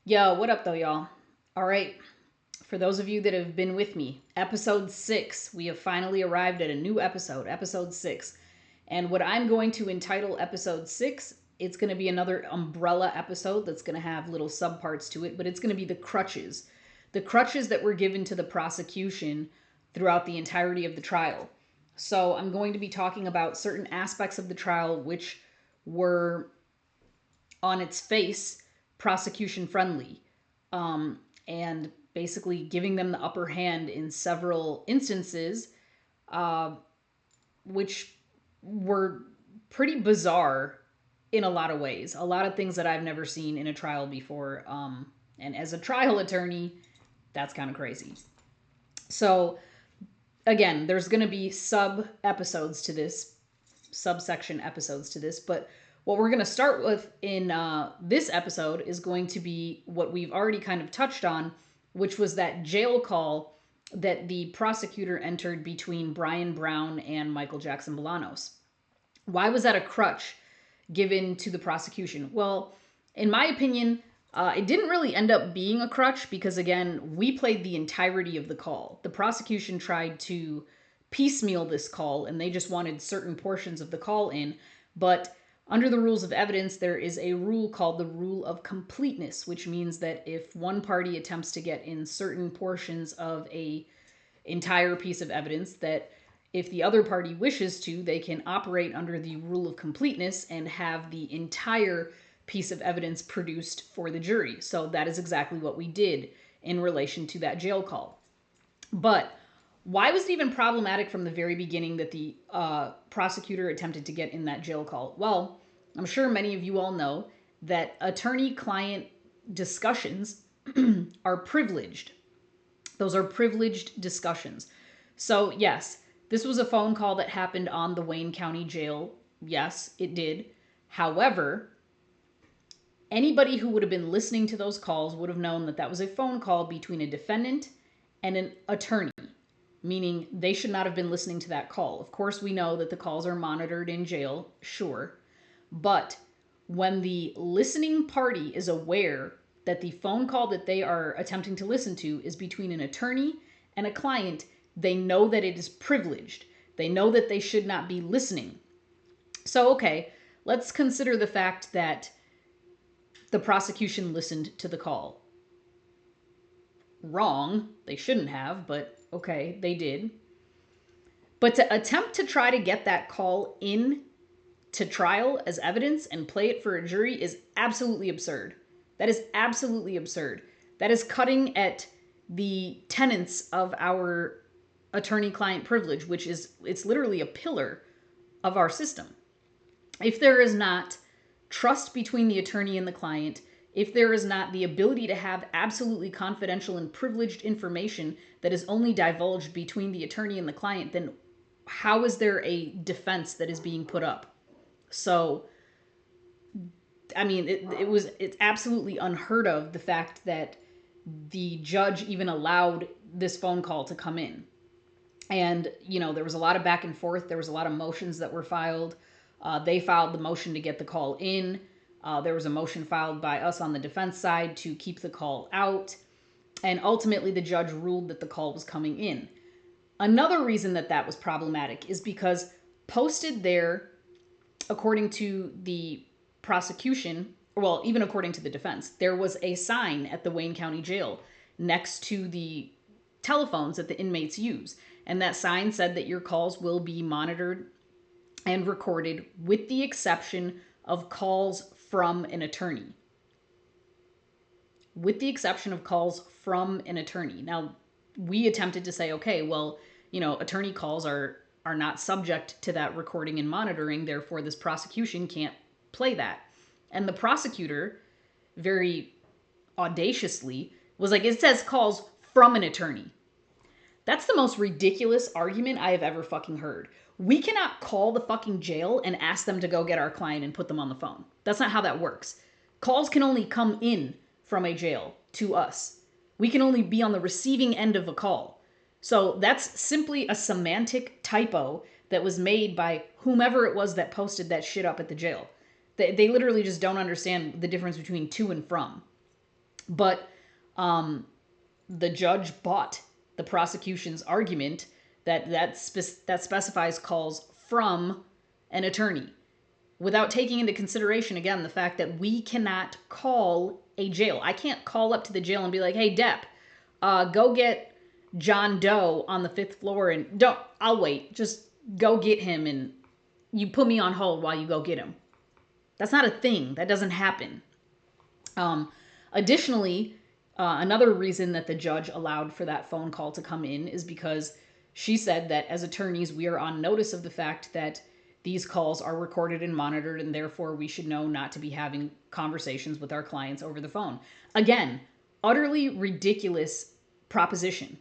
Yo, what up though, y'all? All right, for those of you that have been with me, episode 6, we have finally arrived at a new episode, episode 6. And what I'm going to entitle episode 6, it's going to be another umbrella episode that's going to have little subparts to it, but it's going to be the crutches. The crutches that were given to the prosecution throughout the entirety of the trial. So I'm going to be talking about certain aspects of the trial which were on its face prosecution friendly, and basically giving them the upper hand in several instances, uh, which were pretty bizarre in a lot of ways. A lot of things that I've never seen in a trial before. And as a trial attorney, that's kind of crazy. So, again, there's going to be sub episodes to this, subsection episodes to this, but what we're going to start with in this episode is going to be what we've already kind of touched on, which was that jail call that the prosecutor entered between Brian Brown and Michael Jackson Bolanos. Why was that a crutch given to the prosecution? Well, in my opinion, it didn't really end up being a crutch because, again, we played the entirety of the call. The prosecution tried to piecemeal this call and they just wanted certain portions of the call in. But under the rules of evidence, there is a rule called the rule of completeness, which means that if one party attempts to get in certain portions of a entire piece of evidence, that if the other party wishes to, they can operate under the rule of completeness and have the entire piece of evidence produced for the jury. So that is exactly what we did in relation to that jail call. But why was it even problematic from the very beginning that the prosecutor attempted to get in that jail call? Well, I'm sure many of you all know that attorney-client discussions are privileged. Those are privileged discussions. So, yes, this was a phone call that happened on the Wayne County Jail. Yes, it did. However, anybody who would have been listening to those calls would have known that that was a phone call between a defendant and an attorney, meaning they should not have been listening to that call. Of course, we know that the calls are monitored in jail, sure. But when the listening party is aware that the phone call that they are attempting to listen to is between an attorney and a client, they know that it is privileged. They know that they should not be listening. So, okay, let's consider the fact that the prosecution listened to the call. Wrong. They shouldn't have, but okay, they did. But to attempt to try to get that call in to trial as evidence and play it for a jury is absolutely absurd. That is absolutely absurd. That is cutting at the tenets of our attorney-client privilege, which is, it's literally a pillar of our system. If there is not trust between the attorney and the client, if there is not the ability to have absolutely confidential and privileged information that is only divulged between the attorney and the client, then how is there a defense that is being put up? So, I mean, it's absolutely unheard of, the fact that the judge even allowed this phone call to come in. And, you know, there was a lot of back and forth. There was a lot of motions that were filed. They filed the motion to get the call in. There was a motion filed by us on the defense side to keep the call out. And ultimately, the judge ruled that the call was coming in. Another reason that that was problematic is because posted there, according to the prosecution, well, even according to the defense, there was a sign at the Wayne County Jail next to the telephones that the inmates use. And that sign said that your calls will be monitored and recorded with the exception of calls from an attorney. With the exception of calls from an attorney. Now, we attempted to say, okay, well, you know, attorney calls are not subject to that recording and monitoring, therefore this prosecution can't play that. And the prosecutor, very audaciously, was like, it says calls from an attorney. That's the most ridiculous argument I have ever fucking heard. We cannot call the fucking jail and ask them to go get our client and put them on the phone. That's not how that works. Calls can only come in from a jail to us. We can only be on the receiving end of a call. So that's simply a semantic typo that was made by whomever it was that posted that shit up at the jail. They literally just don't understand the difference between to and from. But the judge bought the prosecution's argument that specifies calls from an attorney, without taking into consideration, again, the fact that we cannot call a jail. I can't call up to the jail and be like, hey, Depp, go get John Doe on the 5th floor and I'll wait. Just go get him and you put me on hold while you go get him. That's not a thing. That doesn't happen. Additionally, another reason that the judge allowed for that phone call to come in is because she said that as attorneys, we are on notice of the fact that these calls are recorded and monitored, and therefore we should know not to be having conversations with our clients over the phone. Again, utterly ridiculous proposition.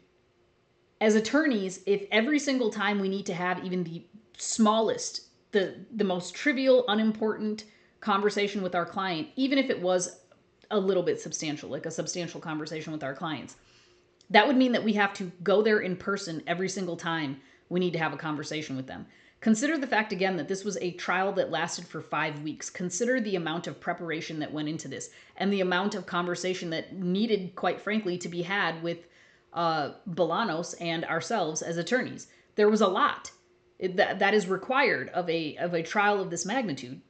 As attorneys, if every single time we need to have even the smallest, the most trivial, unimportant conversation with our client, even if it was a little bit substantial, like a substantial conversation with our clients, that would mean that we have to go there in person every single time we need to have a conversation with them. Consider the fact, again, that this was a trial that lasted for 5 weeks. Consider the amount of preparation that went into this and the amount of conversation that needed, quite frankly, to be had with Bolanos and ourselves as attorneys. There was a lot that is required of a trial of this magnitude.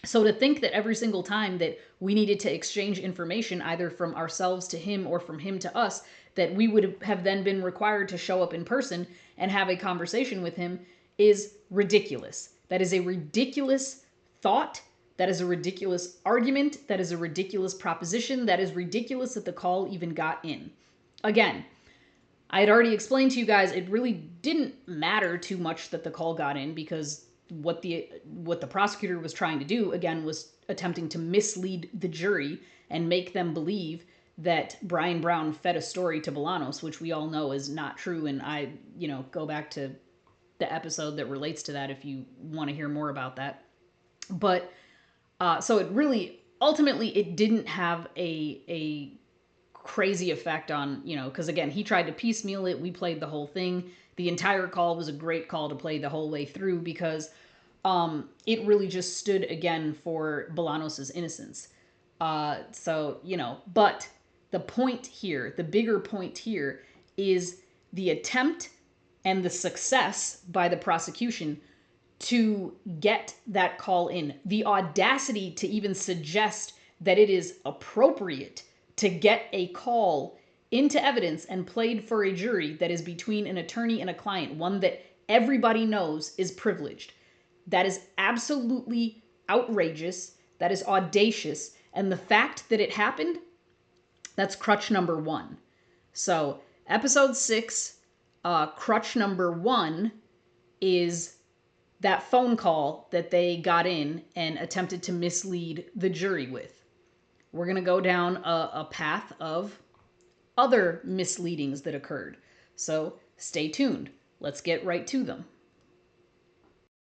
So to think that every single time that we needed to exchange information, either from ourselves to him or from him to us, that we would have then been required to show up in person and have a conversation with him is ridiculous. That is a ridiculous thought. That is a ridiculous argument. That is a ridiculous proposition. That is ridiculous that the call even got in. Again, I had already explained to you guys, it really didn't matter too much that the call got in, because what the prosecutor was trying to do, again, was attempting to mislead the jury and make them believe that Brian Brown fed a story to Bolanos, which we all know is not true. And I, go back to the episode that relates to that if you want to hear more about that. But so it really, ultimately, it didn't have a crazy effect on, because again, he tried to piecemeal it. We played the whole thing. The entire call was a great call to play the whole way through, because it really just stood again for Bolanos' innocence. But the point here, the bigger point here, is the attempt and the success by the prosecution to get that call in. The audacity to even suggest that it is appropriate to get a call into evidence and played for a jury that is between an attorney and a client, one that everybody knows is privileged. That is absolutely outrageous. That is audacious. And the fact that it happened, that's crutch number 1. So episode 6, crutch number 1 is that phone call that they got in and attempted to mislead the jury with. We're going to go down a path of other misleadings that occurred. So stay tuned. Let's get right to them.